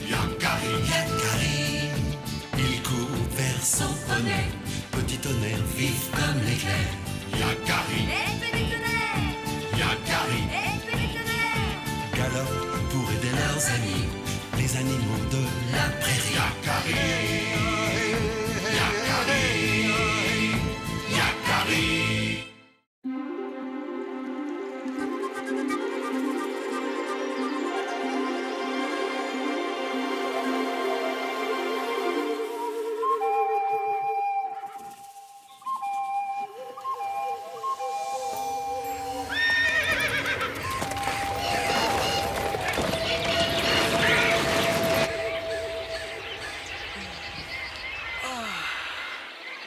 Yakari, il court vers son poney. Petit tonnerre vif comme l'éclair. Yakari, Yakari, galope pour aider leurs amis, les animaux de la prairie. Yakari, Yakari, Yakari.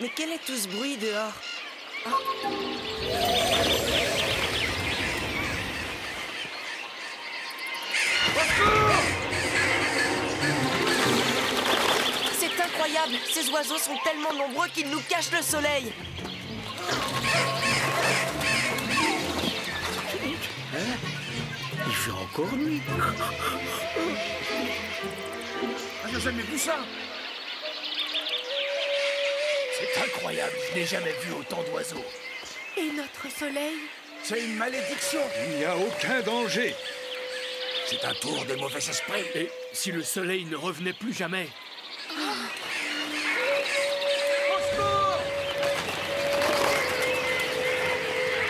Mais quel est tout ce bruit dehors? C'est incroyable! Ces oiseaux sont tellement nombreux qu'ils nous cachent le soleil! Hein? Il fait encore nuit. J'ai jamais vu ça. C'est incroyable, je n'ai jamais vu autant d'oiseaux. Et notre soleil? C'est une malédiction. Il n'y a aucun danger. C'est un tour des mauvais esprits. Et si le soleil ne revenait plus jamais? Au secours!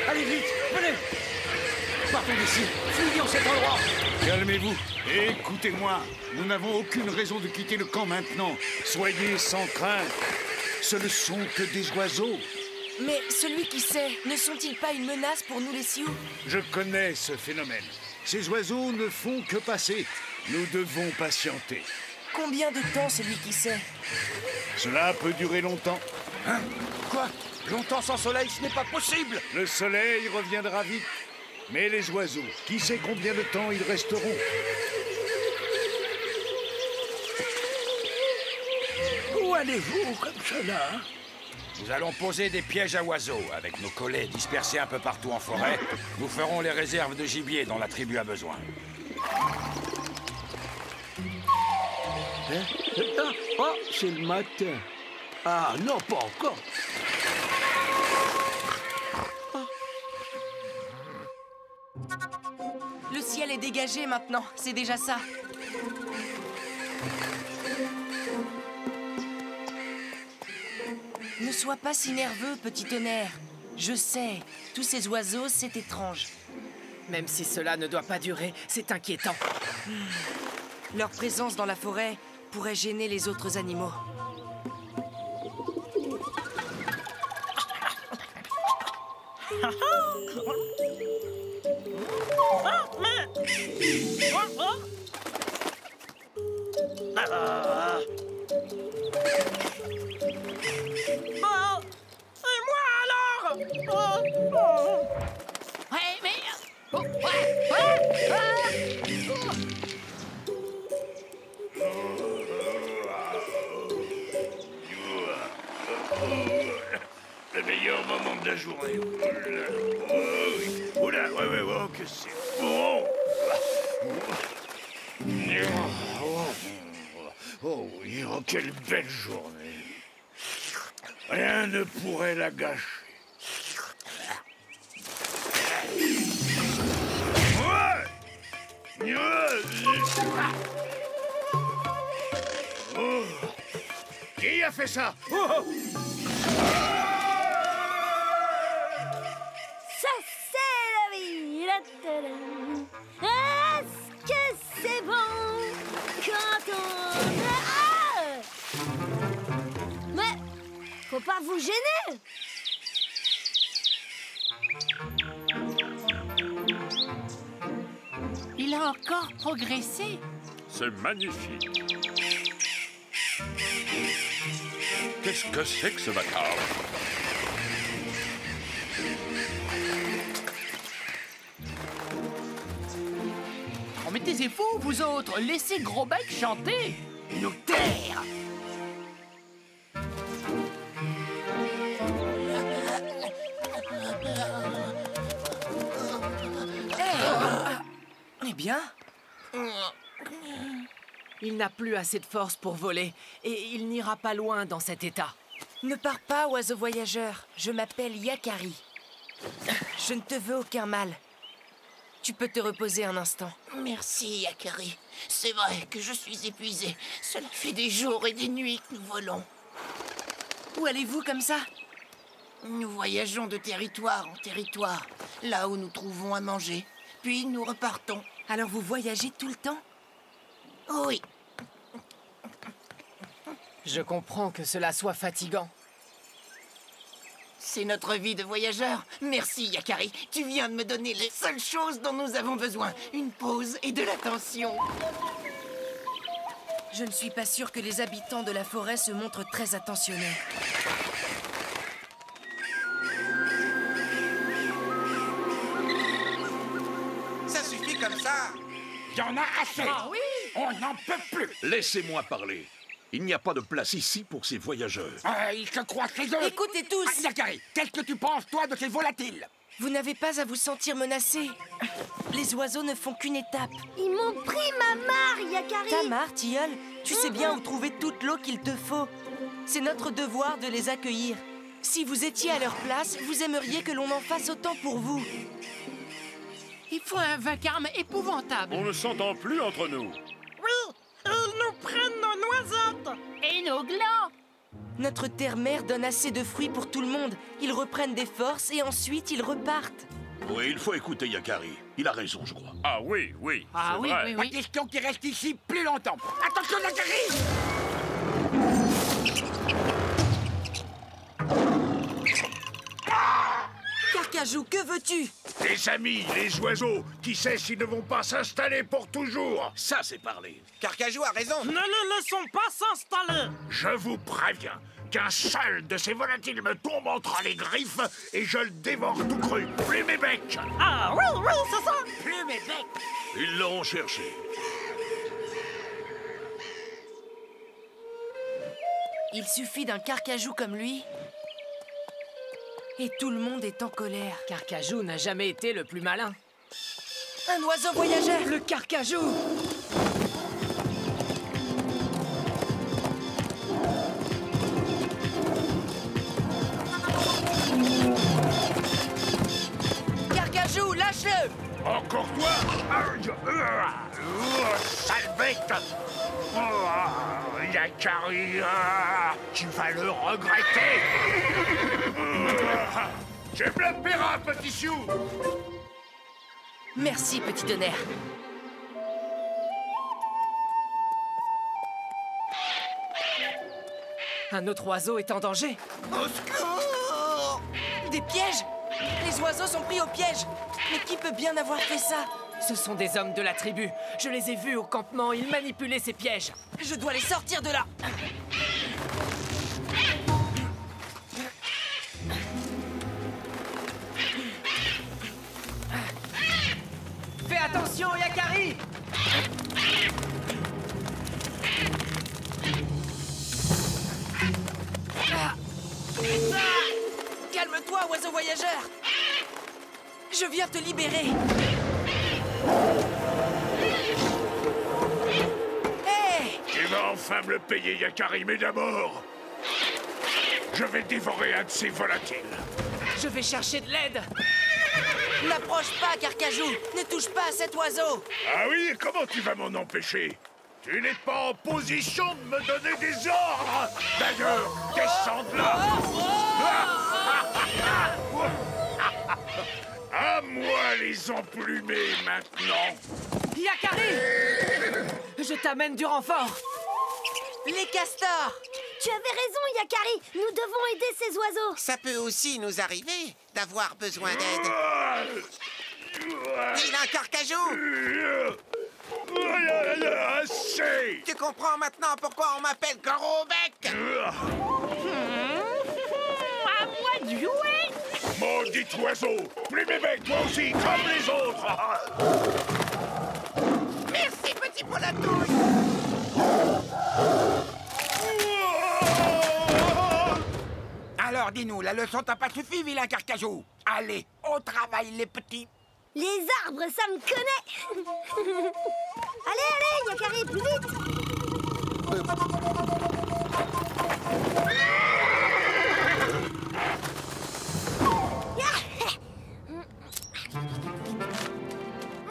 Allez vite, venez! Partons d'ici, fuyons cet endroit. Calmez-vous et écoutez-moi. Nous n'avons aucune raison de quitter le camp maintenant. Soyez sans crainte. Ce ne sont que des oiseaux. Mais celui qui sait, ne sont-ils pas une menace pour nous les Sioux? Je connais ce phénomène. Ces oiseaux ne font que passer. Nous devons patienter. Combien de temps celui qui sait? Cela peut durer longtemps. Hein? Quoi? Longtemps sans soleil, ce n'est pas possible. Le soleil reviendra vite. Mais les oiseaux, qui sait combien de temps ils resteront? Où allez-vous comme cela? Nous allons poser des pièges à oiseaux. Avec nos collets dispersés un peu partout en forêt, nous ferons les réserves de gibier dont la tribu a besoin. Hein? Oh, c'est le matin. Ah, non, pas encore. Le ciel est dégagé maintenant, c'est déjà ça. Ne sois pas si nerveux, petit tonnerre. Je sais, tous ces oiseaux, c'est étrange. Même si cela ne doit pas durer, c'est inquiétant. Leur présence dans la forêt pourrait gêner les autres animaux. Le meilleur moment de la journée. Oula, ouais, oh, que c'est bon. Oh oui, oh, quelle belle journée. Rien ne pourrait la gâcher. Oh. Qui a fait ça? Oh. Ça, c'est la vie. Est-ce que c'est bon quand on... Ah! Mais, faut pas vous gêner. Il a encore progressé. C'est magnifique. Qu'est-ce que c'est que ce macabre? Mettez-vous, vous autres. Laissez Gros Bec chanter. Nous taire. Eh bien, Il n'a plus assez de force pour voler, et il n'ira pas loin dans cet état. Ne pars pas, oiseau voyageur. Je m'appelle Yakari. Je ne te veux aucun mal. Tu peux te reposer un instant. Merci, Yakari. C'est vrai que je suis épuisé. Cela fait des jours et des nuits que nous volons. Où allez-vous comme ça? Nous voyageons de territoire en territoire, là où nous trouvons à manger. Puis nous repartons. Alors vous voyagez tout le temps? Oui. Je comprends que cela soit fatigant. C'est notre vie de voyageur. Merci, Yakari. Tu viens de me donner les seules choses dont nous avons besoin. Une pause et de l'attention. Je ne suis pas sûre que les habitants de la forêt se montrent très attentionnés. Ça suffit comme ça. Il y en a assez. Ah oui? On n'en peut plus. Laissez-moi parler. Il n'y a pas de place ici pour ces voyageurs. Ils se croient chez eux. Écoutez tous! Yakari, qu'est-ce que tu penses, toi, de ces volatiles? Vous n'avez pas à vous sentir menacé. Les oiseaux ne font qu'une étape. Ils m'ont pris ma mare, Yakari. Ta mare, tilleul, tu sais bien où trouver toute l'eau qu'il te faut. C'est notre devoir de les accueillir. Si vous étiez à leur place, vous aimeriez que l'on en fasse autant pour vous. Il faut un vacarme épouvantable. On ne s'entend plus entre nous. Oui, et ils nous prennent nos noisettes. Et nos glands. Notre terre-mère donne assez de fruits pour tout le monde. Ils reprennent des forces et ensuite ils repartent. Oui, il faut écouter Yakari. Il a raison, je crois. Ah oui, oui, Ah c'est oui, vrai. oui, Pas oui. question qu'ils restent ici plus longtemps. Attention, Yakari! Carcajou, que veux-tu? Des amis, les oiseaux, qui sait s'ils ne vont pas s'installer pour toujours. Ça, c'est parler. Carcajou a raison. Ne les laissons pas s'installer. Je vous préviens qu'un seul de ces volatiles me tombe entre les griffes et je le dévore tout cru. Plume et bec. Ah oui, oui, c'est ça. Plume et bec. Ils l'ont cherché. Il suffit d'un carcajou comme lui. Et tout le monde est en colère. Carcajou n'a jamais été le plus malin. Un oiseau voyageur! Le carcajou! Carcajou, lâche-le! Encore toi? Sale bête! Yakari, tu vas le regretter! Je me le paierai, petit chou! Merci, petit tonnerre. Un autre oiseau est en danger. Au secours! Des pièges! Les oiseaux sont pris au piège! Mais qui peut bien avoir fait ça? Ce sont des hommes de la tribu. Je les ai vus au campement. Ils manipulaient ces pièges. Je dois les sortir de là. Fais attention, Yakari! Calme-toi, oiseau voyageur! Je viens te libérer! Hé! Tu vas enfin me le payer, Yakari, mais d'abord, je vais dévorer un de ces volatiles. Je vais chercher de l'aide! N'approche pas, Carcajou! Ne touche pas à cet oiseau! Ah oui, et comment tu vas m'en empêcher? Tu n'es pas en position de me donner des ordres! D'ailleurs, descends de là! À moi les emplumer maintenant! Yakari! Je t'amène du renfort! Les castors! Tu avais raison, Yakari. Nous devons aider ces oiseaux. Ça peut aussi nous arriver d'avoir besoin d'aide. Il a un carcajou. Assez! Tu comprends maintenant pourquoi on m'appelle Gros Bec? À moi de jouer. Maudit oiseau! Plume et bec, toi aussi, comme les autres! Merci, petit Polatouche. Alors dis-nous, la leçon t'a pas suffi, vilain carcajou? Allez, au travail, les petits. Les arbres, ça me connaît. Allez, allez, Yakari, plus vite.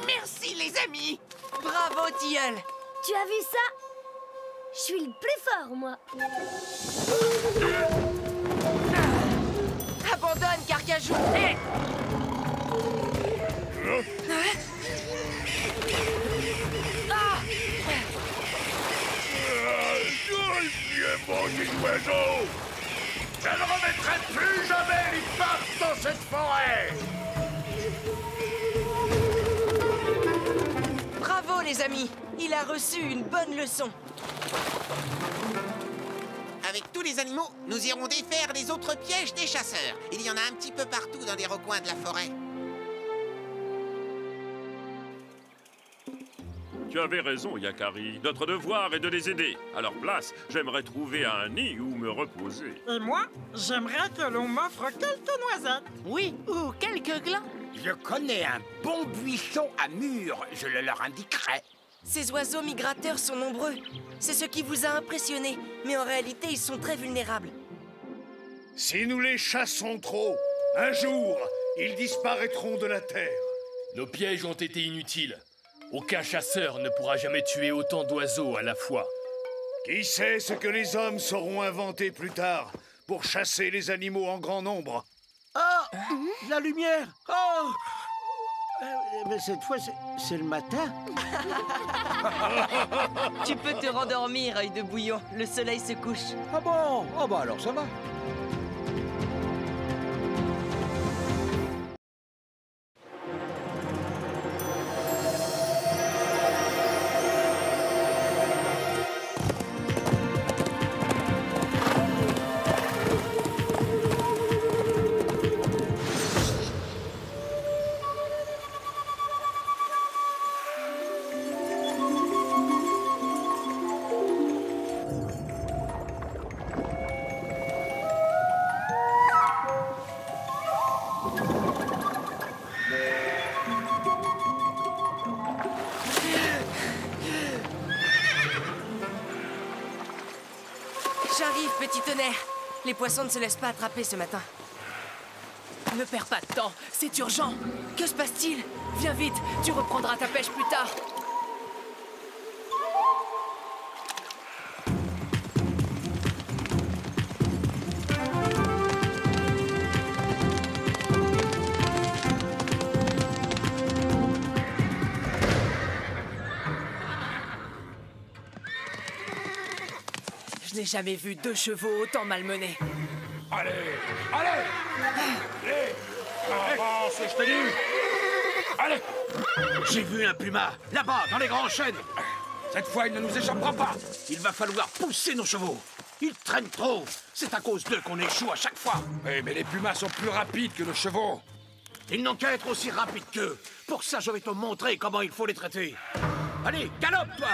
Merci, les amis. Bravo, Tilleul. Tu as vu ça? Je suis le plus fort, moi. Abandonne, Carcajou. Oiseau! Je ne remettrai plus jamais les pattes dans cette forêt! Bravo, les amis. Il a reçu une bonne leçon. Avec tous les animaux, nous irons défaire les autres pièges des chasseurs. Il y en a un petit peu partout dans les recoins de la forêt. Tu avais raison, Yakari. Notre devoir est de les aider. À leur place, j'aimerais trouver un nid où me reposer. Et moi, j'aimerais que l'on m'offre quelques noisettes. Oui, ou quelques glands. Je connais un bon buisson à mûres, je le leur indiquerai. Ces oiseaux migrateurs sont nombreux. C'est ce qui vous a impressionné. Mais en réalité, ils sont très vulnérables. Si nous les chassons trop, un jour, ils disparaîtront de la terre. Nos pièges ont été inutiles. Aucun chasseur ne pourra jamais tuer autant d'oiseaux à la fois. Qui sait ce que les hommes sauront inventer plus tard pour chasser les animaux en grand nombre? Oh, la lumière. Oh, mais cette fois, c'est le matin. Tu peux te rendormir, œil de bouillon. Le soleil se couche. Ah bon? Oh bah alors ça va. J'arrive, petit tonnerre. Les poissons ne se laissent pas attraper ce matin. Ne perds pas de temps, c'est urgent. Que se passe-t-il? Viens vite, tu reprendras ta pêche plus tard. Je n'ai jamais vu 2 chevaux autant malmenés. Allez, allez, allez, avance, je te dis. Allez. J'ai vu un puma, là-bas, dans les grands chênes. Cette fois, il ne nous échappera pas. Il va falloir pousser nos chevaux. Ils traînent trop. C'est à cause d'eux qu'on échoue à chaque fois. Oui, mais les pumas sont plus rapides que nos chevaux. Ils n'ont qu'à être aussi rapides qu'eux. Pour ça, je vais te montrer comment il faut les traiter. Allez, galope, toi!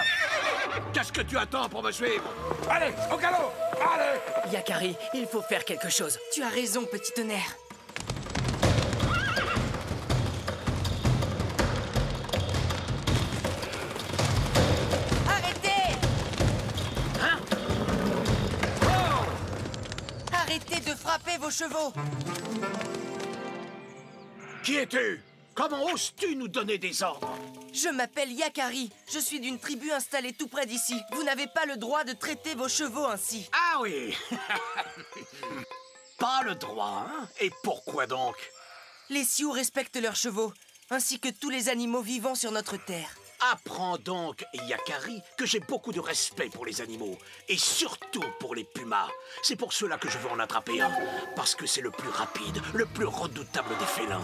Qu'est-ce que tu attends pour me suivre? Allez, au galop! Allez! Yakari, il faut faire quelque chose. Tu as raison, petit tonnerre. Arrêtez! Hein? Oh! Arrêtez de frapper vos chevaux! Qui es-tu? Comment oses-tu nous donner des ordres? Je m'appelle Yakari. Je suis d'une tribu installée tout près d'ici. Vous n'avez pas le droit de traiter vos chevaux ainsi. Ah oui. Pas le droit, hein? Et pourquoi donc? Les Sioux respectent leurs chevaux, ainsi que tous les animaux vivants sur notre terre. Apprends donc, Yakari, que j'ai beaucoup de respect pour les animaux, et surtout pour les pumas. C'est pour cela que je veux en attraper un, parce que c'est le plus rapide, le plus redoutable des félins.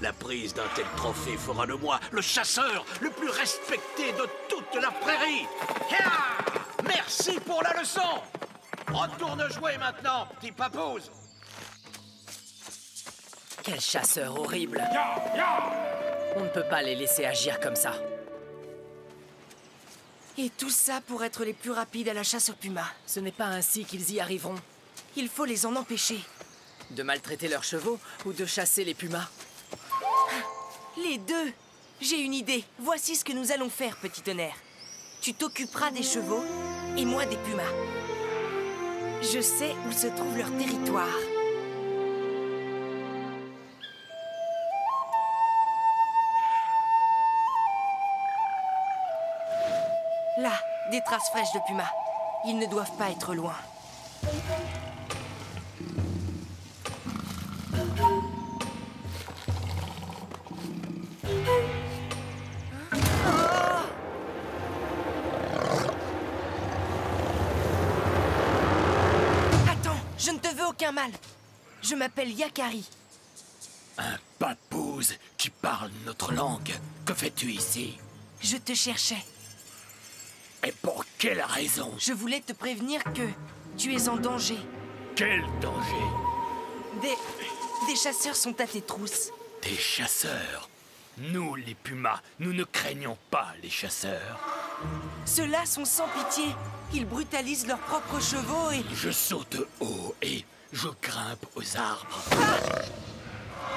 La prise d'un tel trophée fera de moi le chasseur le plus respecté de toute la prairie. Hiya! Merci pour la leçon. Retourne jouer maintenant, petit papouze. Quel chasseur horrible. On ne peut pas les laisser agir comme ça. Et tout ça pour être les plus rapides à la chasse aux pumas. Ce n'est pas ainsi qu'ils y arriveront. Il faut les en empêcher. De maltraiter leurs chevaux ou de chasser les pumas. Les deux. J'ai une idée. Voici ce que nous allons faire, Petit Tonnerre. Tu t'occuperas des chevaux et moi des pumas. Je sais où se trouve leur territoire. Là, des traces fraîches de pumas. Ils ne doivent pas être loin. Je ne te veux aucun mal. Je m'appelle Yakari. Un papouze qui parle notre langue. Que fais-tu ici? Je te cherchais. Et pour quelle raison? Je voulais te prévenir que tu es en danger. Quel danger? Des chasseurs sont à tes trousses. Des chasseurs? Nous, les pumas, nous ne craignons pas les chasseurs. Ceux-là sont sans pitié. Ils brutalisent leurs propres chevaux et... Je saute haut et je grimpe aux arbres. Ah!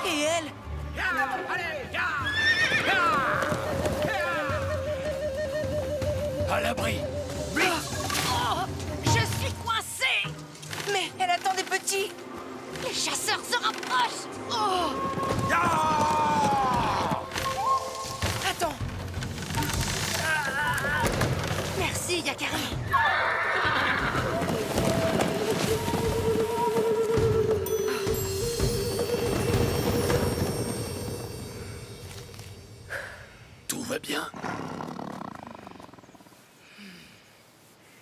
Et elle? À l'abri! Oh, je suis coincée! Mais elle attend des petits! Les chasseurs se rapprochent! Oh! Attends! Merci, Yakari! Tout va bien?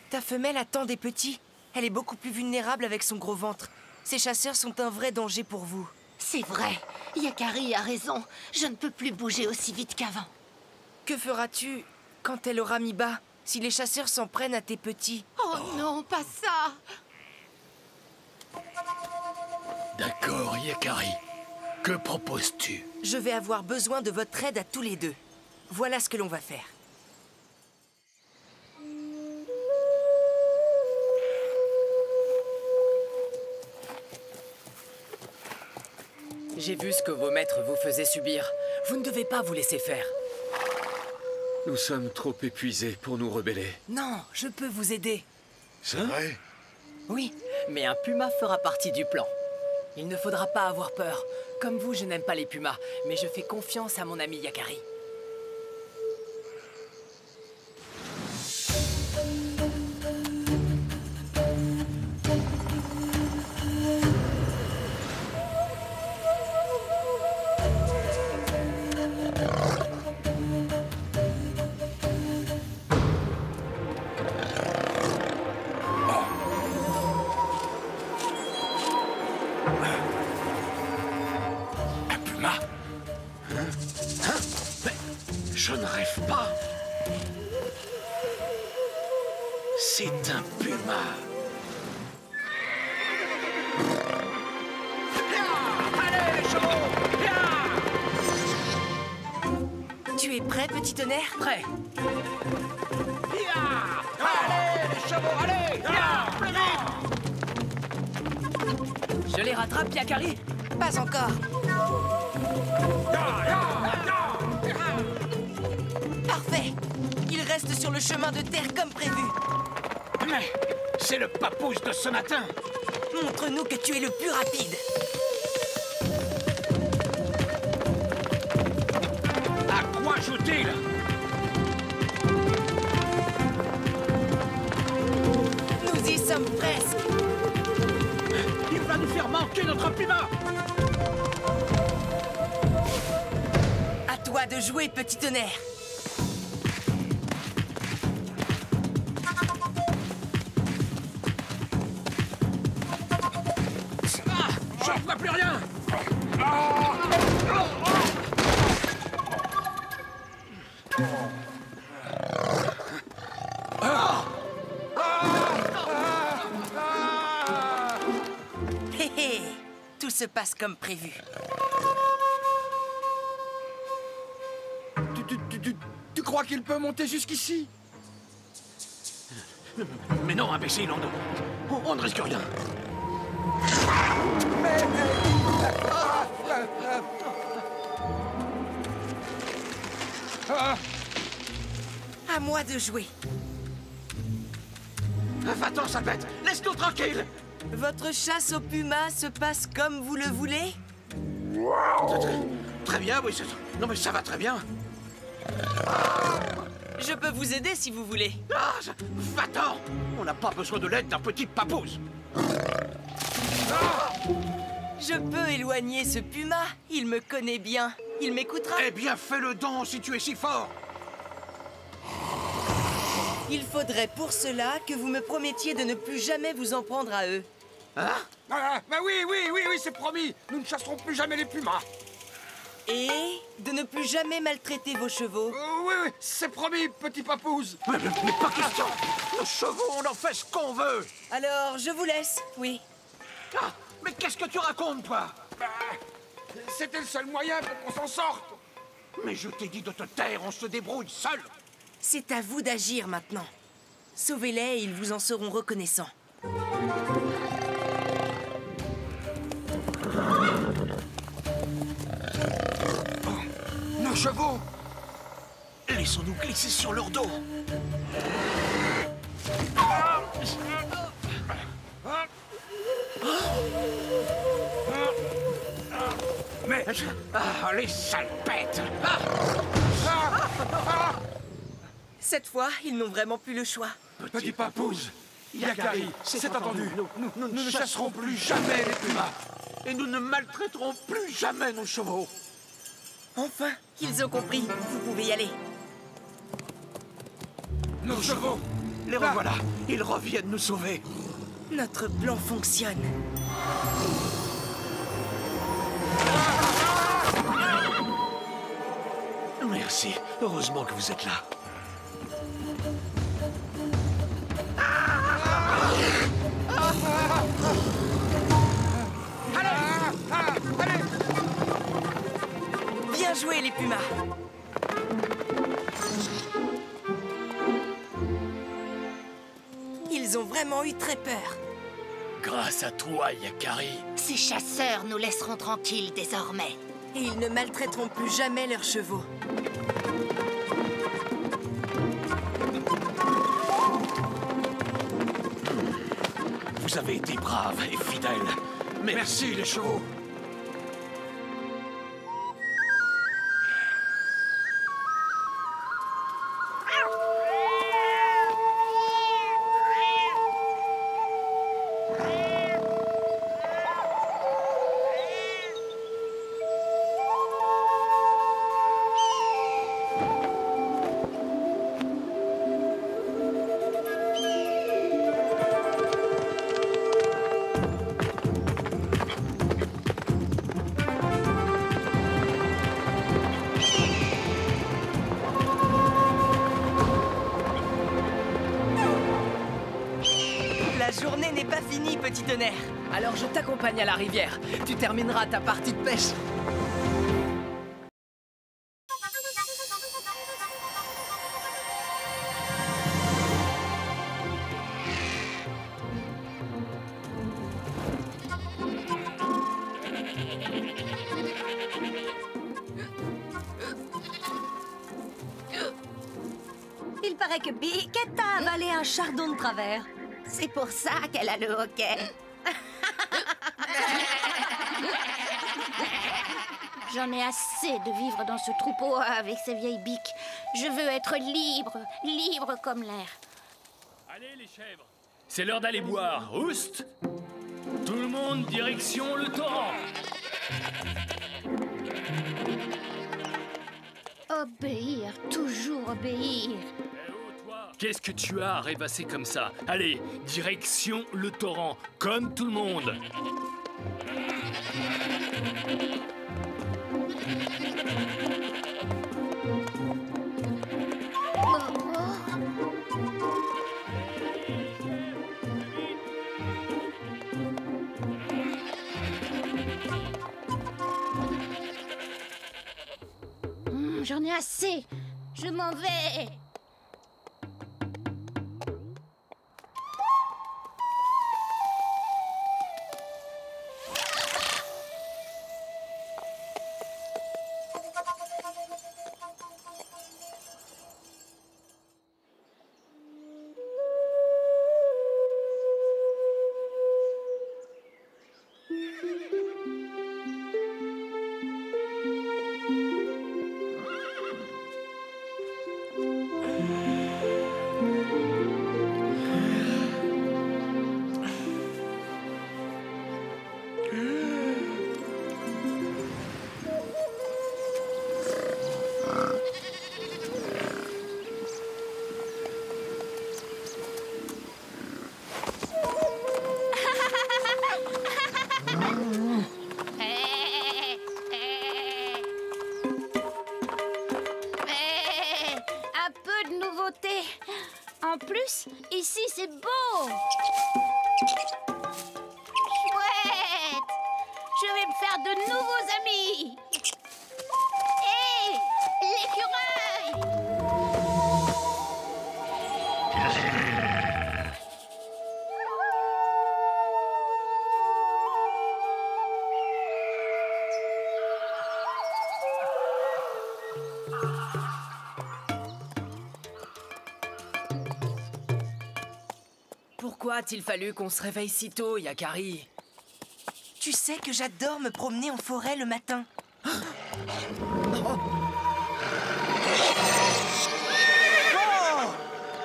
Ta femelle attend des petits. Elle est beaucoup plus vulnérable avec son gros ventre. Ces chasseurs sont un vrai danger pour vous. C'est vrai. Yakari a raison. Je ne peux plus bouger aussi vite qu'avant. Que feras-tu quand elle aura mis bas, si les chasseurs s'en prennent à tes petits? Oh non, pas ça! D'accord, Yakari. Que proposes-tu? Je vais avoir besoin de votre aide à tous les deux. Voilà ce que l'on va faire. J'ai vu ce que vos maîtres vous faisaient subir. Vous ne devez pas vous laisser faire. Nous sommes trop épuisés pour nous rebeller. Non, je peux vous aider. C'est vrai? Oui, mais un puma fera partie du plan. Il ne faudra pas avoir peur. Comme vous, je n'aime pas les pumas, mais je fais confiance à mon ami Yakari. Je ne rêve pas. C'est un puma. Allez, les chevaux! Tu es prêt, Petit Tonnerre? Prêt. Allez, les chevaux, allez! Plus vite! Je les rattrape, Yakari? Pas encore. Parfait. Il reste sur le chemin de terre comme prévu. Mais c'est le papouze de ce matin. Montre-nous que tu es le plus rapide. À quoi joue-t-il? Nous y sommes presque. Il va nous faire manquer notre puma. À toi de jouer, Petit Tonnerre. Je ne vois plus rien. Hé hé, tout se passe comme prévu. Tu crois qu'il peut monter jusqu'ici? Mais non, imbécile, on ne risque rien. À moi de jouer. Va-t'en, sale bête! Laisse-nous tranquille! Votre chasse au puma se passe comme vous le voulez? Très bien, oui. Non, mais ça va très bien. Je peux vous aider si vous voulez. Ah, va-t'en! On n'a pas besoin de l'aide d'un petit papouze. Je peux éloigner ce puma. Il me connaît bien. Il m'écoutera. Eh bien, fais-le donc si tu es si fort. Il faudrait pour cela que vous me promettiez de ne plus jamais vous en prendre à eux. Hein? Bah oui, c'est promis. Nous ne chasserons plus jamais les pumas. Et de ne plus jamais maltraiter vos chevaux. Oui, c'est promis, petit papouze. Mais pas question. Nos chevaux, on en fait ce qu'on veut. Alors, je vous laisse, oui. Ah, mais qu'est-ce que tu racontes, toi? C'était le seul moyen pour qu'on s'en sorte. Mais je t'ai dit de te taire, on se débrouille seul. C'est à vous d'agir maintenant. Sauvez-les et ils vous en seront reconnaissants. Nos chevaux! Laissons-nous glisser sur leur dos. Mais... Ah, les sales bêtes! Cette fois, ils n'ont vraiment plus le choix. Petit papouze, Yakari, c'est attendu. Nous ne chasserons plus jamais les pumas. Et nous ne maltraiterons plus jamais nos chevaux. Enfin, ils ont compris. Vous pouvez y aller. Nos chevaux! Les revoilà. Ils reviennent nous sauver. Notre plan fonctionne. Merci. Heureusement que vous êtes là. Allez! Bien joué, les pumas. Ils ont vraiment eu très peur. Grâce à toi, Yakari. Ces chasseurs nous laisseront tranquilles désormais. Et ils ne maltraiteront plus jamais leurs chevaux. Vous avez été braves et fidèles. Merci les chevaux. La journée n'est pas finie, petit tonnerre. Alors je t'accompagne à la rivière. Tu termineras ta partie de pêche. Il paraît que Biquette a avalé un chardon de travers. C'est pour ça qu'elle a le hoquet. J'en ai assez de vivre dans ce troupeau avec ces vieilles biques. Je veux être libre, libre comme l'air. Allez, les chèvres. C'est l'heure d'aller boire. Oust! Tout le monde, direction le torrent. Obéir, toujours obéir. Qu'est-ce que tu as à rêvasser comme ça? Allez, direction le torrent, comme tout le monde. J'en ai assez. Je m'en vais. En plus, ici c'est beau. Chouette! Je vais me faire de nouveaux amis. Hé! L'écureuil! Pourquoi a-t-il fallu qu'on se réveille si tôt, Yakari? Tu sais que j'adore me promener en forêt le matin. Oh!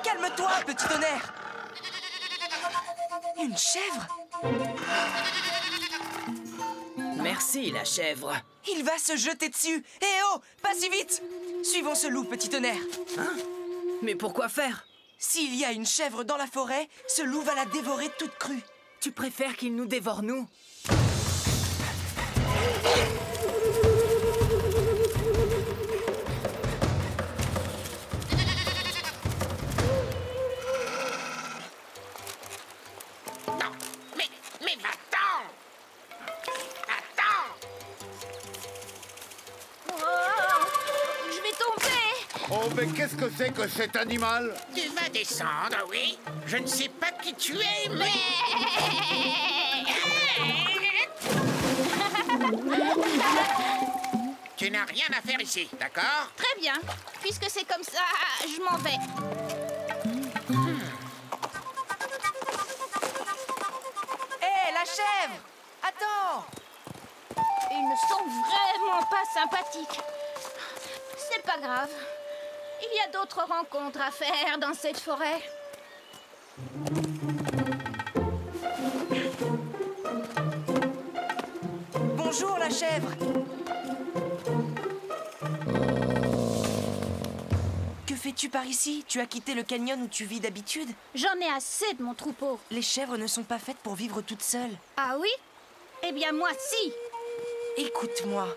Calme-toi, petit tonnerre! Une chèvre? Merci, la chèvre. Il va se jeter dessus. Eh oh, pas si vite! Suivons ce loup, petit tonnerre. Hein? Mais pourquoi faire? S'il y a une chèvre dans la forêt, ce loup va la dévorer toute crue. Tu préfères qu'il nous dévore, nous? Non, mais va-t'en! Attends! Oh, je vais tomber. Oh, mais qu'est-ce que c'est que cet animal? Tu vas descendre, oui? Je ne sais pas qui tu es, mais... Tu n'as rien à faire ici, d'accord? Très bien. Puisque c'est comme ça, je m'en vais. Hé, la chèvre! Attends! Ils ne sont vraiment pas sympathiques. C'est pas grave. Il y a d'autres rencontres à faire dans cette forêt. Bonjour, la chèvre! Que fais-tu par ici? Tu as quitté le canyon où tu vis d'habitude? J'en ai assez de mon troupeau. Les chèvres ne sont pas faites pour vivre toutes seules. Ah oui? Eh bien, moi, si. Écoute-moi,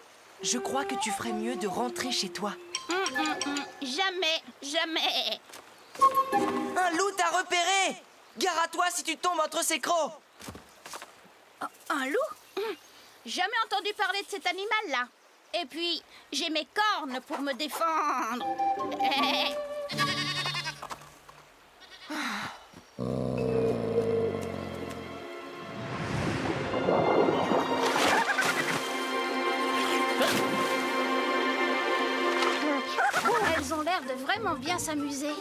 je crois que tu ferais mieux de rentrer chez toi. Jamais, jamais. Un loup t'a repéré! Gare à toi si tu tombes entre ses crocs! Un loup? Jamais entendu parler de cet animal-là. Et puis, j'ai mes cornes pour me défendre. Elles ont l'air de vraiment bien s'amuser.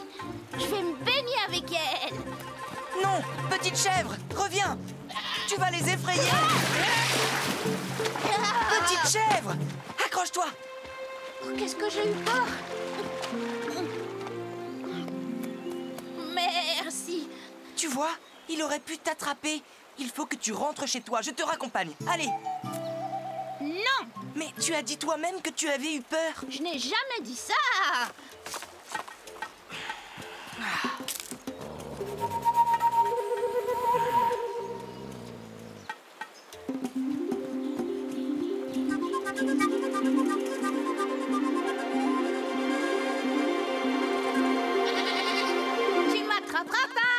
Je vais me baigner avec elles. Non, petite chèvre, reviens! Tu vas les effrayer! Petite chèvre! Accroche-toi! Oh, qu'est-ce que j'ai eu peur! Merci. Tu vois, il aurait pu t'attraper. Il faut que tu rentres chez toi. Je te raccompagne. Allez! Non! Mais tu as dit toi-même que tu avais eu peur. Je n'ai jamais dit ça! Tu m'attraperas pas!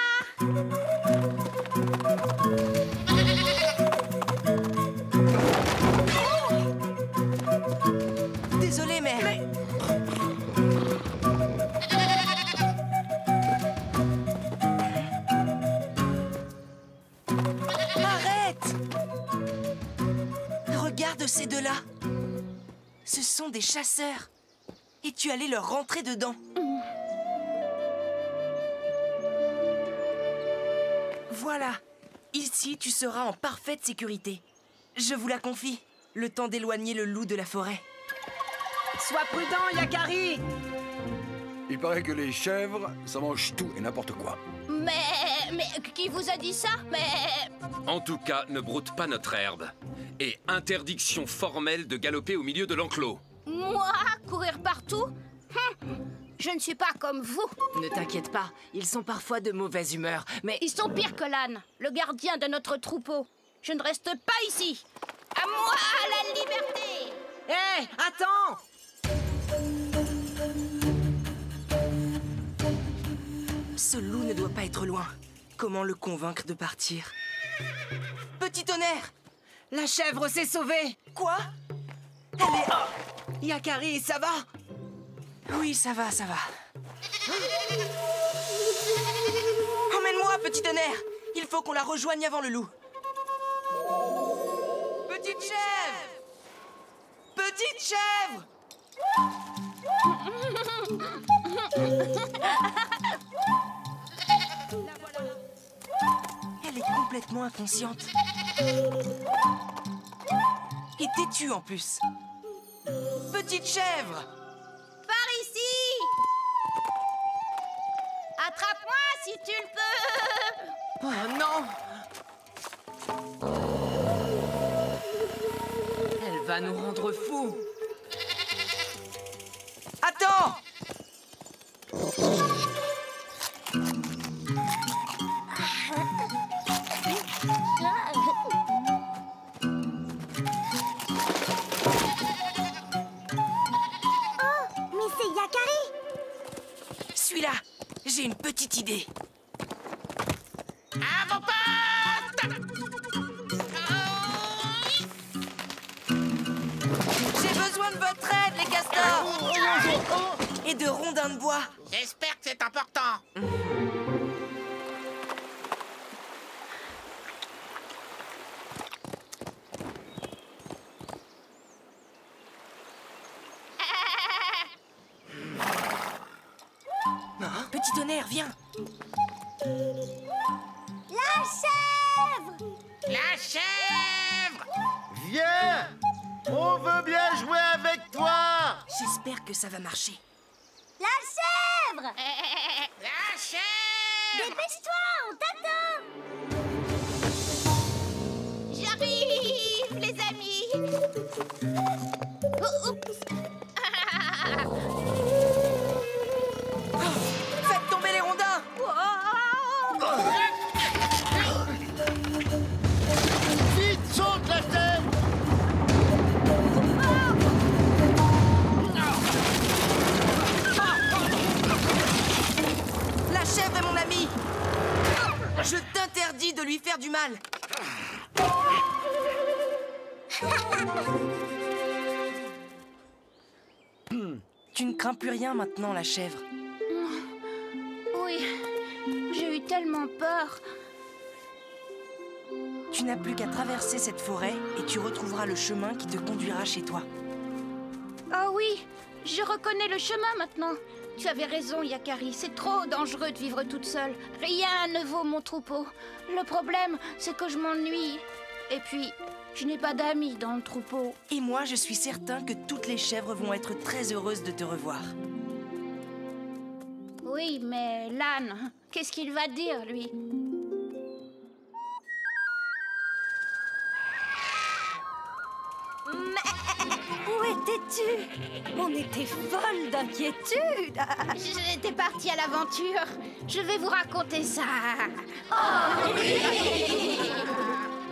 Désolé, mais... Arrête! Regarde ces deux-là. Ce sont des chasseurs. Et tu allais leur rentrer dedans. Voilà. Ici, tu seras en parfaite sécurité. Je vous la confie. Le temps d'éloigner le loup de la forêt. Sois prudent, Yakari! Il paraît que les chèvres, ça mange tout et n'importe quoi. Mais qui vous a dit ça? En tout cas, ne broute pas notre herbe. Et interdiction formelle de galoper au milieu de l'enclos. Moi, courir partout? Je ne suis pas comme vous. Ne t'inquiète pas, ils sont parfois de mauvaise humeur, mais... Ils sont pires que l'âne, le gardien de notre troupeau. Je ne reste pas ici. À moi, la liberté! Hé, attends! Ce loup ne doit pas être loin. Comment le convaincre de partir? Petit tonnerre! La chèvre s'est sauvée! Quoi? Elle est... Oh! Yakari, ça va? Oui, ça va, ça va. Emmène-moi, petit tonnerre! Il faut qu'on la rejoigne avant le loup. Petite chèvre! Petite chèvre! Elle est complètement inconsciente. Et têtue en plus. Petite chèvre! Par ici! Attrape-moi si tu le peux! Oh non! Elle va nous rendre fous! Attends! Suis-là! J'ai une petite idée. À vos postes! J'ai besoin de votre aide, les castors! Et de rondins de bois. J'espère que c'est important. Petit tonnerre, viens! La chèvre! La chèvre! Viens! On veut bien jouer avec toi! J'espère que ça va marcher. La chèvre! La chèvre! Dépêche-toi, on t'attend! J'arrive, les amis! Oh, oups! Faites tomber les rondins! Vite, saute la tête! La chèvre est mon amie! Je t'interdis de lui faire du mal! Tu ne crains plus rien maintenant, la chèvre. Oui, j'ai eu tellement peur. Tu n'as plus qu'à traverser cette forêt et tu retrouveras le chemin qui te conduira chez toi. Oh oui, je reconnais le chemin maintenant. Tu avais raison, Yakari, c'est trop dangereux de vivre toute seule. Rien ne vaut mon troupeau. Le problème, c'est que je m'ennuie. Et puis, je n'ai pas d'amis dans le troupeau. Et moi, je suis certain que toutes les chèvres vont être très heureuses de te revoir. Oui, mais l'âne, qu'est-ce qu'il va dire, lui? Où étais-tu? On était folle d'inquiétude. J'étais partie à l'aventure. Je vais vous raconter ça. Oh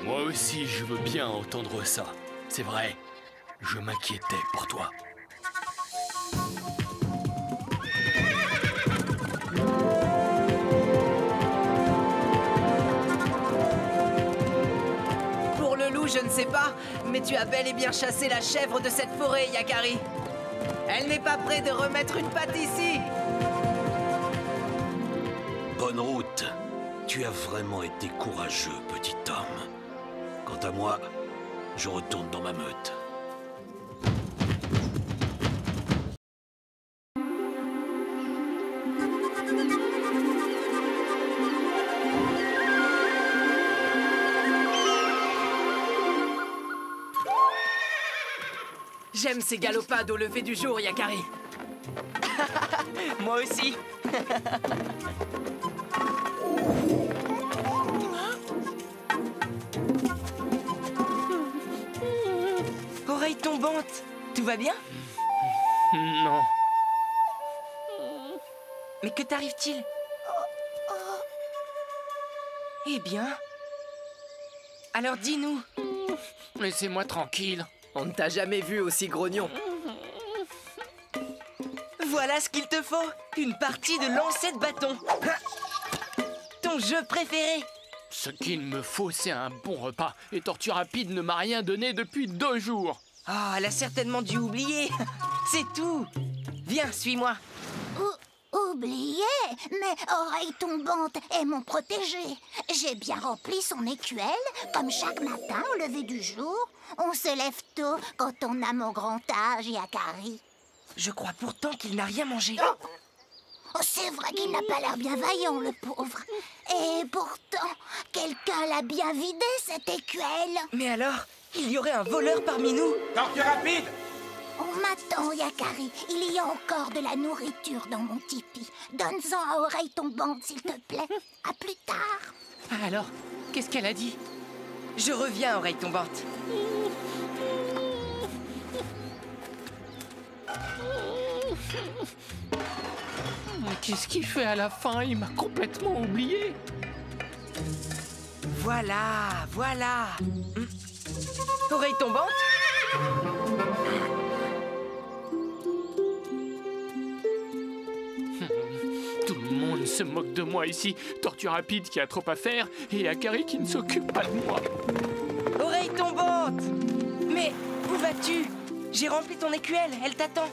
Moi aussi, je veux bien entendre ça. C'est vrai, je m'inquiétais pour toi. Pour le loup, je ne sais pas, mais tu as bel et bien chassé la chèvre de cette forêt, Yakari. Elle n'est pas prête de remettre une patte ici. Bonne route. Tu as vraiment été courageux, petit homme. Quant à moi, je retourne dans ma meute. J'aime ces galopades au lever du jour, Yakari. Moi aussi. Oreille tombante, tout va bien? Non. Mais que t'arrive-t-il? Eh bien... Alors dis-nous. Laissez-moi tranquille. On ne t'a jamais vu aussi grognon. Voilà ce qu'il te faut. Une partie de lancer de bâton. mon jeu préféré. Ce qu'il me faut, c'est un bon repas. Et Tortue Rapide ne m'a rien donné depuis 2 jours. Oh, elle a certainement dû oublier. C'est tout. Viens, suis-moi. Oublié? Mais Oreille Tombante est mon protégé. J'ai bien rempli son écuelle, comme chaque matin au lever du jour. On se lève tôt quand on a mon grand âge, Yakari. Je crois pourtant qu'il n'a rien mangé. Oh, c'est vrai qu'il n'a pas l'air bien vaillant, le pauvre. Et pourtant, quelqu'un l'a bien vidé, cette écuelle. Mais alors, il y aurait un voleur parmi nous. Tortue Rapide! On m'attend, Yakari. Il y a encore de la nourriture dans mon tipi. Donne-en à Oreille Tombante, s'il te plaît. À plus tard. Alors, qu'est-ce qu'elle a dit? Je reviens, Oreille Tombante. Qu'est-ce qu'il fait à la fin? Il m'a complètement oublié. Voilà, voilà. Oreille Tombante? Tout le monde se moque de moi ici. Tortue Rapide qui a trop à faire et Yakari qui ne s'occupe pas de moi. Oreille Tombante! Mais où vas-tu? J'ai rempli ton écuelle, elle t'attend.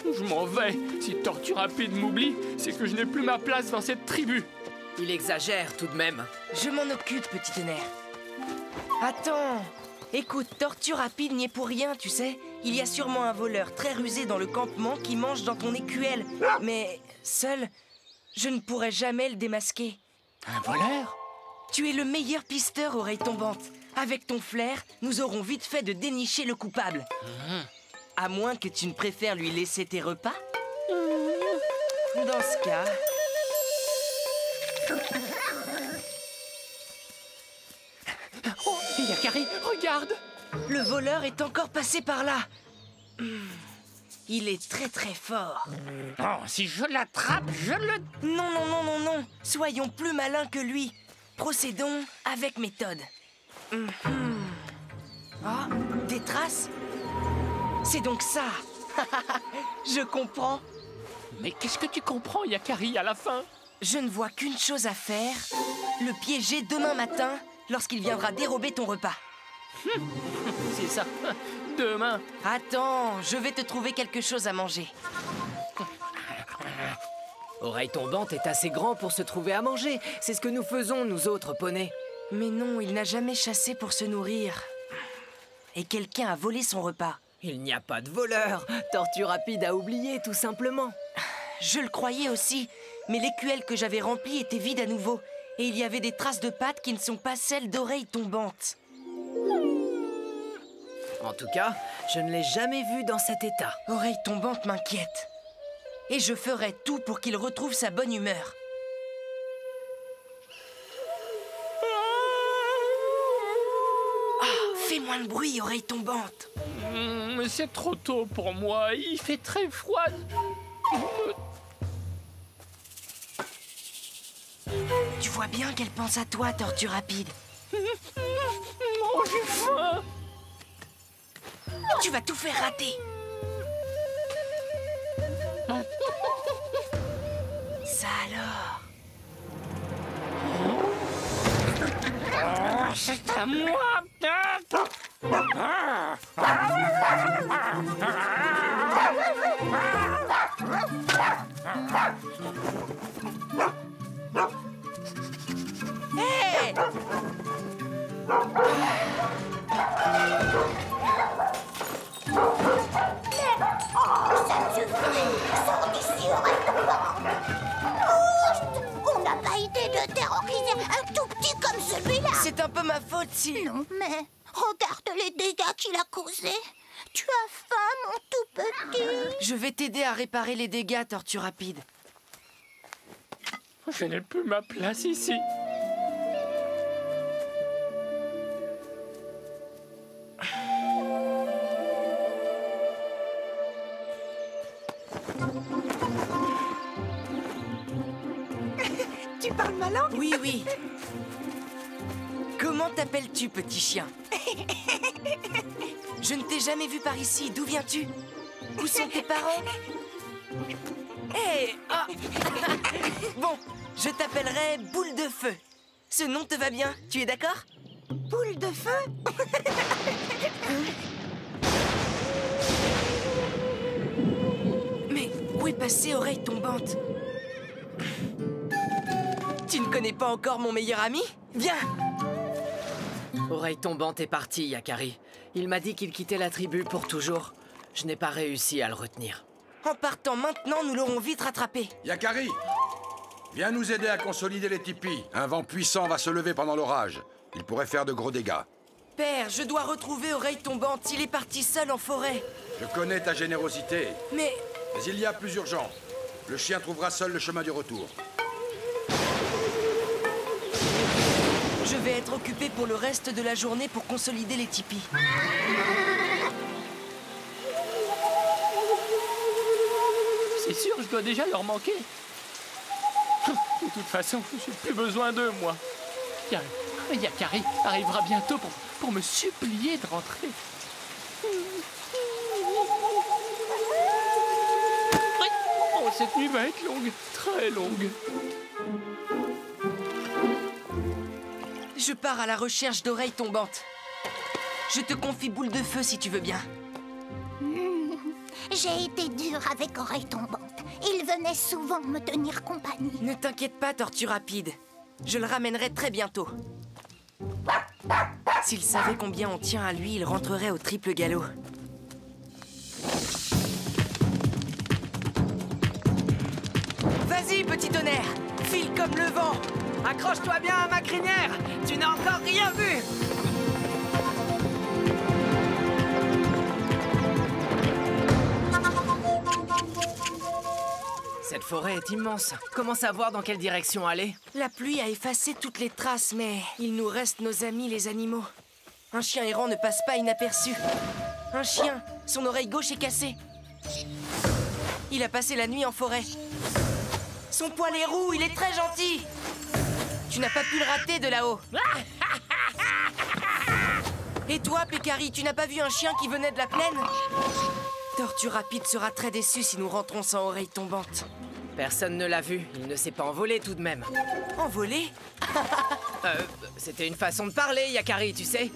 Je m'en vais. Si Tortue Rapide m'oublie, c'est que je n'ai plus ma place dans cette tribu. Il exagère tout de même. Je m'en occupe, petit tonnerre. Attends. Écoute, Tortue Rapide n'y est pour rien, tu sais. Il y a sûrement un voleur très rusé dans le campement qui mange dans ton écuelle. Mais seul, je ne pourrai jamais le démasquer. Un voleur? Tu es le meilleur pisteur, Oreille Tombante. Avec ton flair, nous aurons vite fait de dénicher le coupable. À moins que tu ne préfères lui laisser tes repas. Dans ce cas... Oh, Yakari, regarde! Le voleur est encore passé par là. Il est très très fort. Oh, si je l'attrape, je le... Non, non, non, non, non. Soyons plus malins que lui. Procédons avec méthode. Ah, des traces? C'est donc ça. Je comprends. Mais qu'est-ce que tu comprends, Yakari, à la fin? Je ne vois qu'une chose à faire. Le piéger demain matin, lorsqu'il viendra dérober ton repas. C'est ça. Demain. Attends, je vais te trouver quelque chose à manger. Oreille Tombante est assez grand pour se trouver à manger. C'est ce que nous faisons, nous autres poneys. Mais non, il n'a jamais chassé pour se nourrir. Et quelqu'un a volé son repas. Il n'y a pas de voleur. Tortue Rapide a oublié, tout simplement. Je le croyais aussi, mais l'écuelle que j'avais remplie était vide à nouveau. Et il y avait des traces de pattes qui ne sont pas celles d'Oreille Tombante. En tout cas, je ne l'ai jamais vu dans cet état. Oreille Tombante m'inquiète. Et je ferai tout pour qu'il retrouve sa bonne humeur. Oh, fais moins de bruit, Oreille Tombante. Mais c'est trop tôt pour moi. Il fait très froid. Tu vois bien qu'elle pense à toi, Tortue Rapide. Oh, j'ai faim. Tu vas tout faire rater. Ça alors. Oh, c'est à moi. Hé! Ça suffit. Sors d'ici, Oreille Tombante. On n'a pas idée de terroriser un tout petit comme celui-là. C'est un peu ma faute, si. Non, mais regarde les dégâts qu'il a causés. Tu as faim, mon tout petit. Je vais t'aider à réparer les dégâts, Tortue Rapide. Je n'ai plus ma place ici. Tu parles ma langue? Oui, oui. Comment t'appelles-tu, petit chien? Je ne t'ai jamais vu par ici. D'où viens-tu? Où sont tes parents? Hé! Bon, Je t'appellerai Boule de Feu. Ce nom te va bien, tu es d'accord? Boule de feu? Mais où est passée Oreille Tombante? Tu ne connais pas encore mon meilleur ami? Viens! Oreille Tombante est parti, Yakari. Il m'a dit qu'il quittait la tribu pour toujours. Je n'ai pas réussi à le retenir. En partant maintenant, nous l'aurons vite rattrapé. Yakari, viens nous aider à consolider les tipis. Un vent puissant va se lever pendant l'orage. Il pourrait faire de gros dégâts. Père, je dois retrouver Oreille Tombante. Il est parti seul en forêt. Je connais ta générosité. Mais il y a plus urgent. Le chien trouvera seul le chemin du retour. Je vais être occupé pour le reste de la journée pour consolider les tipis. C'est sûr, je dois déjà leur manquer. De toute façon, j'ai plus besoin d'eux, moi. Yakari arrivera bientôt pour me supplier de rentrer. Oh, cette nuit va être longue, très longue. Je pars à la recherche d'Oreille Tombante. Je te confie Boule de Feu si tu veux bien. J'ai été dure avec Oreille Tombante. Il venait souvent me tenir compagnie. Ne t'inquiète pas, Tortue Rapide. Je le ramènerai très bientôt. S'il savait combien on tient à lui, il rentrerait au triple galop. Vas-y, petit tonnerre. File comme le vent. Accroche-toi bien à ma crinière. Tu n'as encore rien vu. Cette forêt est immense. Comment savoir dans quelle direction aller? La pluie a effacé toutes les traces, mais il nous reste nos amis les animaux. Un chien errant ne passe pas inaperçu. Un chien, son oreille gauche est cassée. Il a passé la nuit en forêt. Son poil est roux, il est très gentil. Tu n'as pas pu le rater de là-haut. Et toi, Pécari, tu n'as pas vu un chien qui venait de la plaine? Tortue Rapide sera très déçu si nous rentrons sans Oreille Tombante. Personne ne l'a vu. Il ne s'est pas envolé tout de même. Envolé? C'était une façon de parler, Yakari, tu sais.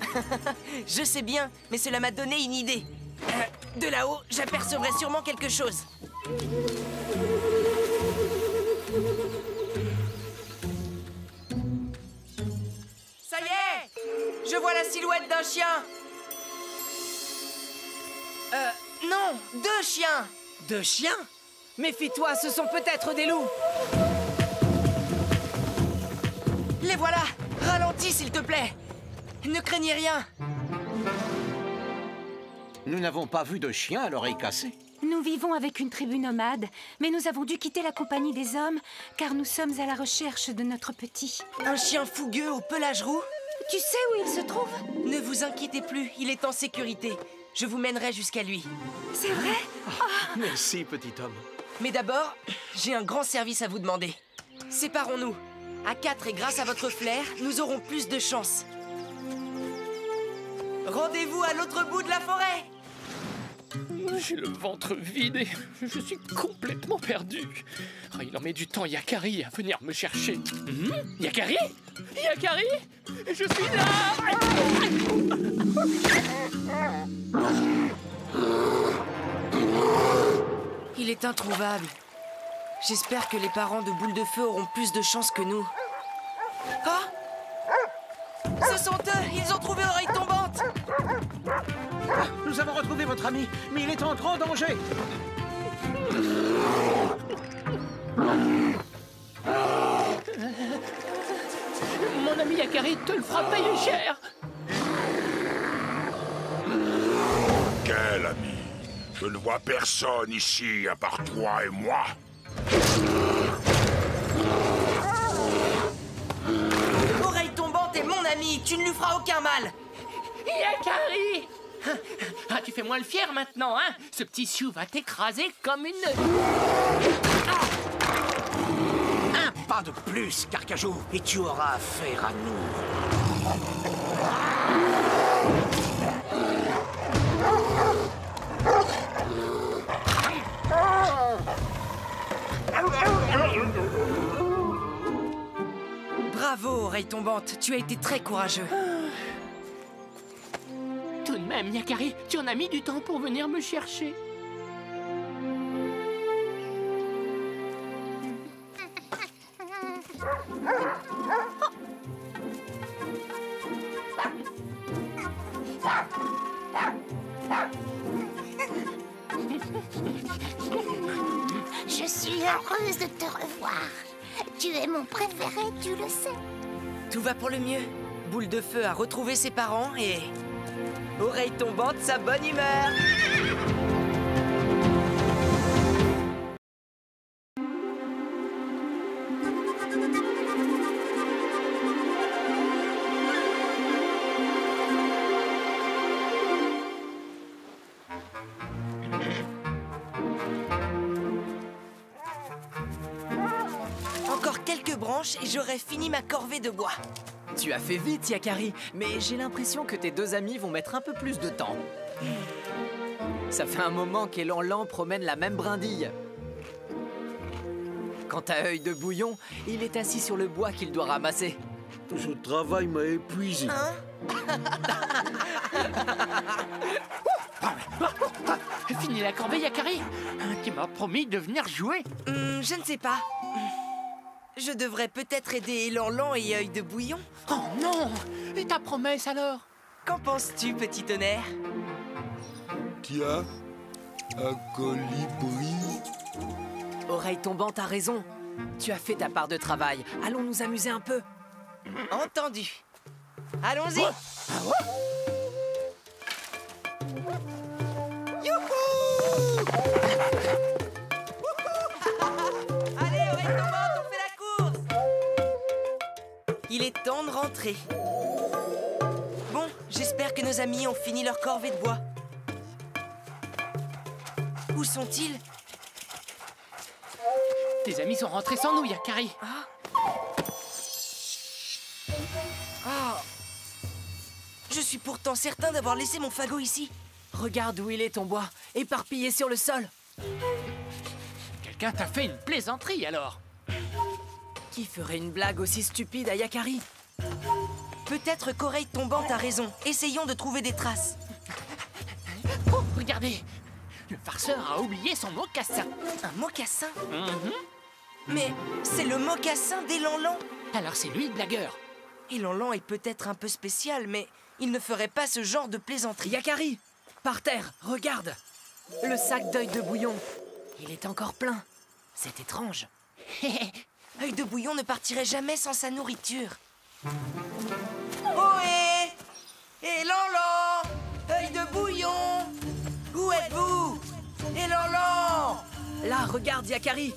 Je sais bien, mais cela m'a donné une idée. De là-haut, j'apercevrai sûrement quelque chose. Ça y est! Je vois la silhouette d'un chien. Non, deux chiens. Deux chiens? Méfie-toi, ce sont peut-être des loups. Les voilà. Ralentis, s'il te plaît. Ne craignez rien. Nous n'avons pas vu de chien à l'oreille cassée. Nous vivons avec une tribu nomade, mais nous avons dû quitter la compagnie des hommes, car nous sommes à la recherche de notre petit. Un chien fougueux au pelage roux? Tu sais où il se trouve? Ne vous inquiétez plus, il est en sécurité. Je vous mènerai jusqu'à lui. C'est vrai? Merci, petit homme. Mais d'abord, j'ai un grand service à vous demander. Séparons-nous. À 4 et grâce à votre flair, nous aurons plus de chance. Rendez-vous à l'autre bout de la forêt. J'ai le ventre vide et je suis complètement perdu. Il en met du temps, Yakari, à venir me chercher. Yakari? Yakari? Je suis là! Il est introuvable. J'espère que les parents de Boule de Feu auront plus de chance que nous. Oh! Ce sont eux! Ils ont trouvé Oreille Tombante! Nous avons retrouvé votre ami, mais il est en grand danger. Mon ami Yakari te le fera payer cher. Quel ami? Je ne vois personne ici à part toi et moi. Oreille Tombante est mon ami, tu ne lui feras aucun mal. Yakari! Ah, tu fais moins le fier maintenant, hein? Ce petit Sioux va t'écraser comme une... Un pas de plus, Carcajou, et tu auras affaire à nous. Bravo, Oreille Tombante, tu as été très courageux. Tout de même, Yakari, tu en as mis du temps pour venir me chercher. Je suis heureuse de te revoir. Tu es mon préféré, tu le sais. Tout va pour le mieux. Boule de Feu a retrouvé ses parents et... Oreille Tombante, sa bonne humeur. Encore quelques branches et j'aurai fini ma corvée de bois. Tu as fait vite, Yakari, mais j'ai l'impression que tes deux amis vont mettre un peu plus de temps. Ça fait un moment qu'Élan promène la même brindille. Quant à Œil de Bouillon, il est assis sur le bois qu'il doit ramasser. Ce travail m'a épuisé. Fini la corvée, Yakari. Tu m'as promis de venir jouer. Je ne sais pas. Je devrais peut-être aider Élan et Œil de Bouillon. Oh non! Et ta promesse alors? Qu'en penses-tu, petit tonnerre? Tiens, un colibri. Oreille Tombante a raison. Tu as fait ta part de travail. Allons nous amuser un peu. Entendu. Allons-y. Youhou! Allez, Oreille Tombante, on fait la course. Il est temps de rentrer. Bon, j'espère que nos amis ont fini leur corvée de bois. Où sont-ils? Tes amis sont rentrés sans nous, Yakari. Je suis pourtant certain d'avoir laissé mon fagot ici. Regarde où il est, ton bois, éparpillé sur le sol. Quelqu'un t'a fait une plaisanterie, alors? Qui ferait une blague aussi stupide à Yakari? Peut-être qu'Oreille Tombante a raison. Essayons de trouver des traces. Oh, regardez! Le farceur a oublié son mocassin. Un mocassin? Mais c'est le mocassin d'Élan. Alors c'est lui le blagueur. Élan est peut-être un peu spécial, mais il ne ferait pas ce genre de plaisanterie. Yakari! Par terre, regarde! Le sac d'Œil de Bouillon. Il est encore plein. C'est étrange. Œil de Bouillon ne partirait jamais sans sa nourriture. Ohé! Élan! Œil de Bouillon! Où êtes-vous? Élan! Là, regarde, Yakari!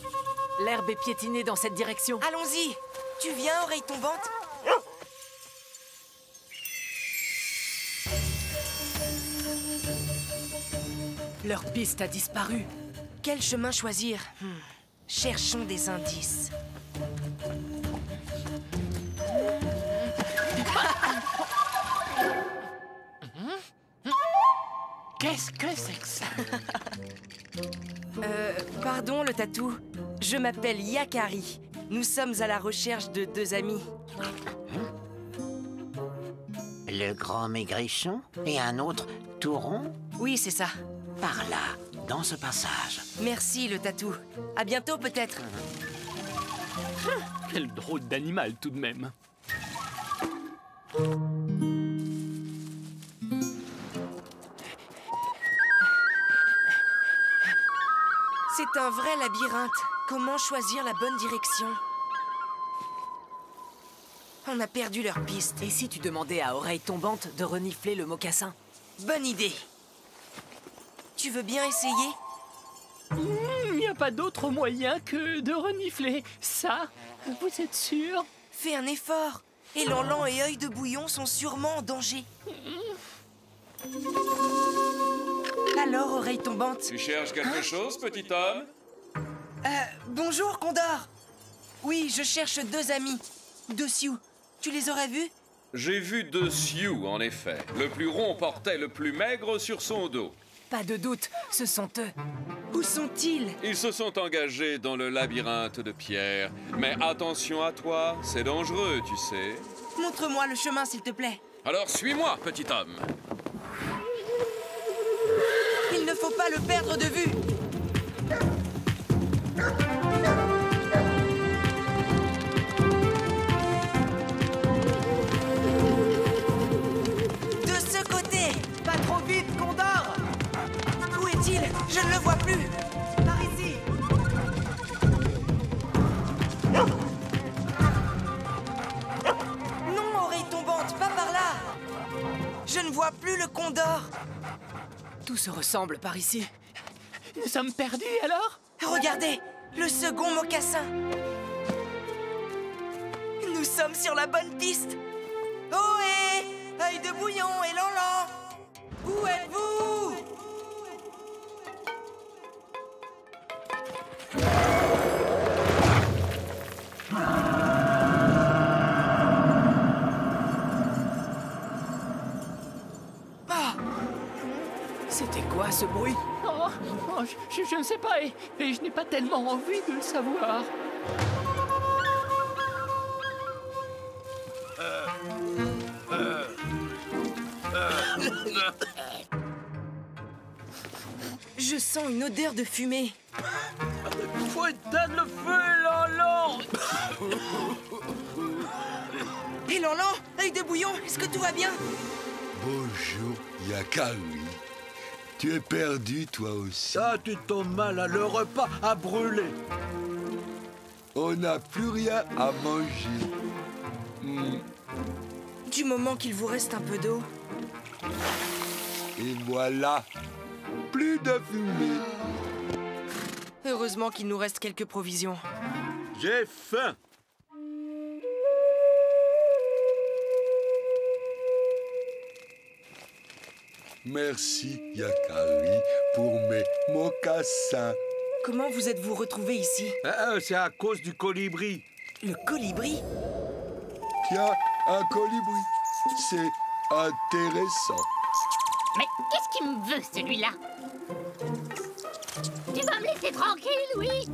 L'herbe est piétinée dans cette direction. Allons-y! Tu viens, Oreille Tombante? Leur piste a disparu. Quel chemin choisir? Cherchons des indices. Qu'est-ce que c'est que ça? Pardon, le tatou. Je m'appelle Yakari. Nous sommes à la recherche de deux amis. Le grand maigrichon et un autre tout rond? Oui, c'est ça. Par là, dans ce passage. Merci, le tatou. À bientôt, peut-être. Quel drôle d'animal, tout de même. C'est un vrai labyrinthe. Comment choisir la bonne direction? On a perdu leur piste. Et si tu demandais à Oreille Tombante de renifler le mocassin? Bonne idée. Tu veux bien essayer? Il n'y a pas d'autre moyen que de renifler ça. Vous êtes sûr? Fais un effort. Élan et Œil de Bouillon sont sûrement en danger. Alors, Oreille Tombante? Tu cherches quelque chose, petit homme? Bonjour, Condor. Oui, je cherche deux amis. Deux Sioux. Tu les aurais vus? J'ai vu deux Sioux, en effet. Le plus rond portait le plus maigre sur son dos. Pas de doute, ce sont eux. Où sont-ils? Ils se sont engagés dans le labyrinthe de pierre. Mais attention à toi, c'est dangereux, tu sais. Montre-moi le chemin, s'il te plaît. Alors suis-moi, petit homme. Il ne faut pas le perdre de vue. De ce côté. Pas trop vite, Condor. Où est-il? Je ne le vois plus. Par ici. Non, oreille tombante, pas par là. Je ne vois plus le Condor. Tout se ressemble par ici. Nous sommes perdus alors? Regardez, le second mocassin. Nous sommes sur la bonne piste. Ohé, œil de bouillon et Lanlan. Où êtes-vous? Ah! C'était quoi ce bruit? Je ne sais pas et je n'ai pas tellement envie de le savoir. Je sens une odeur de fumée. Faut éteindre le feu, Lanlan. Et Lanlan, œil de bouillon, est-ce que tout va bien? Bonjour, Yakari. Tu es perdu, toi aussi. Ah, tu tombes mal, le repas a brûlé. On n'a plus rien à manger. Du moment qu'il vous reste un peu d'eau. Et voilà, plus de fumée. Heureusement qu'il nous reste quelques provisions. J'ai faim. Merci, Yakari, pour mes mocassins. Comment vous êtes-vous retrouvés ici? C'est à cause du colibri. Le colibri? Tiens, un colibri. C'est intéressant. Mais qu'est-ce qu'il me veut, celui-là? Tu vas me laisser tranquille, oui?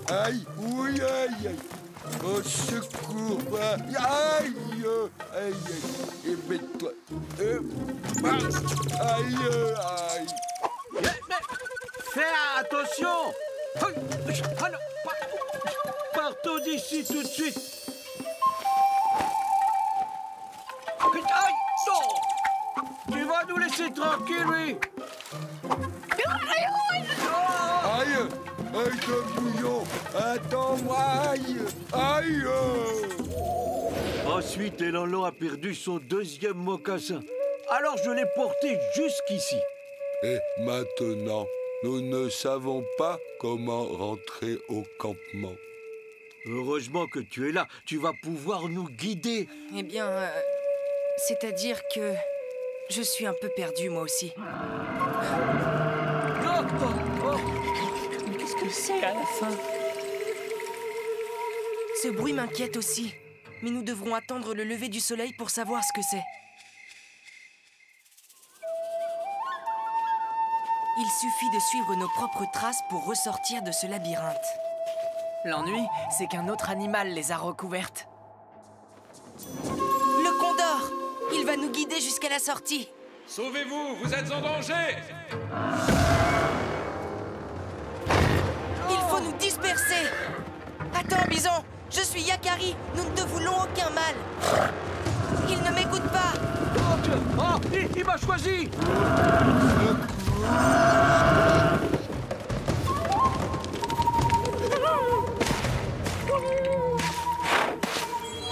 Aïe, oui, aïe, aïe. Au secours, aïe, aïe, aïe. Et mets-toi. Aïe, aïe. Mais fais attention. Partons d'ici tout de suite. Aïe, non. Tu vas nous laisser tranquille, oui. Aïe, aïe de bouillon. Attends-moi, aïe, aïe. Ensuite, Lanlan a perdu son deuxième mocassin. Alors je l'ai porté jusqu'ici. Et maintenant, nous ne savons pas comment rentrer au campement. Heureusement que tu es là. Tu vas pouvoir nous guider. Eh bien, c'est-à-dire que je suis un peu perdu, moi aussi. Qu'est-ce que c'est à la fin? Ce bruit m'inquiète aussi. Mais nous devrons attendre le lever du soleil pour savoir ce que c'est. Il suffit de suivre nos propres traces pour ressortir de ce labyrinthe. L'ennui, c'est qu'un autre animal les a recouvertes. Le Condor! Il va nous guider jusqu'à la sortie. Sauvez-vous, vous êtes en danger! Il faut nous disperser! Attends, Bison! Je suis Yakari! Nous ne te voulons aucun mal! Il ne m'écoute pas! Oh, il m'a choisi!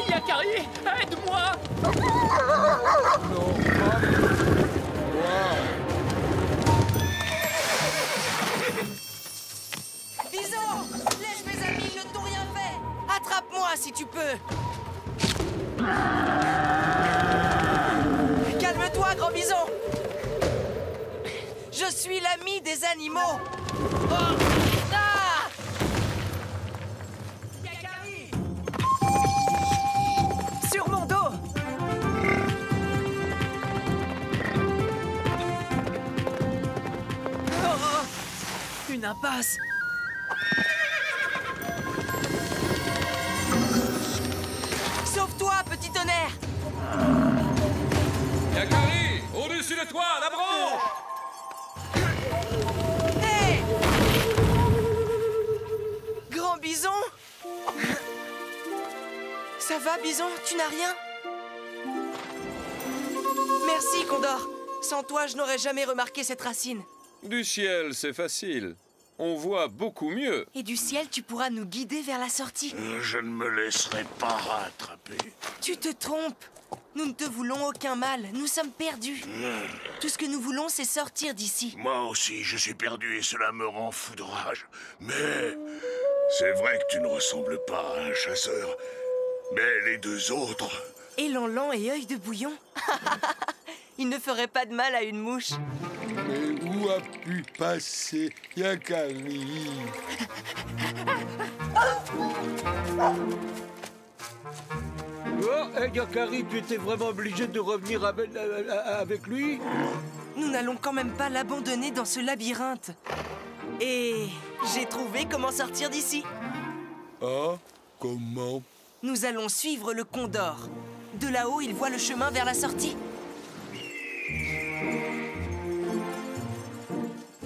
Yakari, aide-moi! Non, pas moi. Bison! Lèche mes amis, ils ne t'ont rien fait! Attrape-moi si tu peux! Calme-toi, grand bison! Je suis l'ami des animaux! Oh. Ah! Yakari! Sur mon dos! Une impasse. Sauve-toi, petit tonnerre. Yakari, au-dessus de toi, la branche. Hé! Grand Bison? Ça va, Bison? Tu n'as rien? Merci, Condor. Sans toi, je n'aurais jamais remarqué cette racine. Du ciel, c'est facile. On voit beaucoup mieux. Et du ciel, tu pourras nous guider vers la sortie. Je ne me laisserai pas rattraper. Tu te trompes. Nous ne te voulons aucun mal. Nous sommes perdus. Tout ce que nous voulons, c'est sortir d'ici. Moi aussi, je suis perdu et cela me rend fou de rage. Mais c'est vrai que tu ne ressembles pas à un chasseur. Mais les deux autres... Élan-lan et œil de bouillon. Il ne ferait pas de mal à une mouche. Mais où a pu passer Yakari? Oh, hey, Yakari, tu étais vraiment obligé de revenir avec lui? Nous n'allons quand même pas l'abandonner dans ce labyrinthe. Et j'ai trouvé comment sortir d'ici. Ah, comment? Nous allons suivre le Condor. De là-haut, il voit le chemin vers la sortie.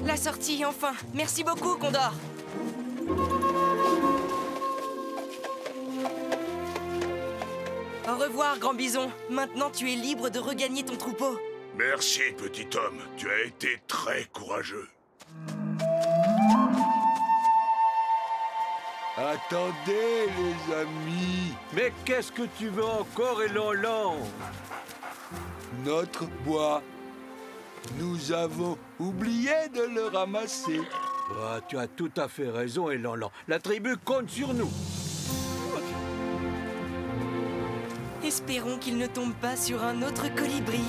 La sortie, enfin. Merci beaucoup, Condor. Au revoir, Grand Bison. Maintenant, tu es libre de regagner ton troupeau. Merci, petit homme. Tu as été très courageux. Attendez, les amis. Mais qu'est-ce que tu veux encore, Élan-lan? Notre bois. Nous avons oublié de le ramasser. Ah, tu as tout à fait raison, Élan-lan. La tribu compte sur nous. Espérons qu'il ne tombe pas sur un autre colibri.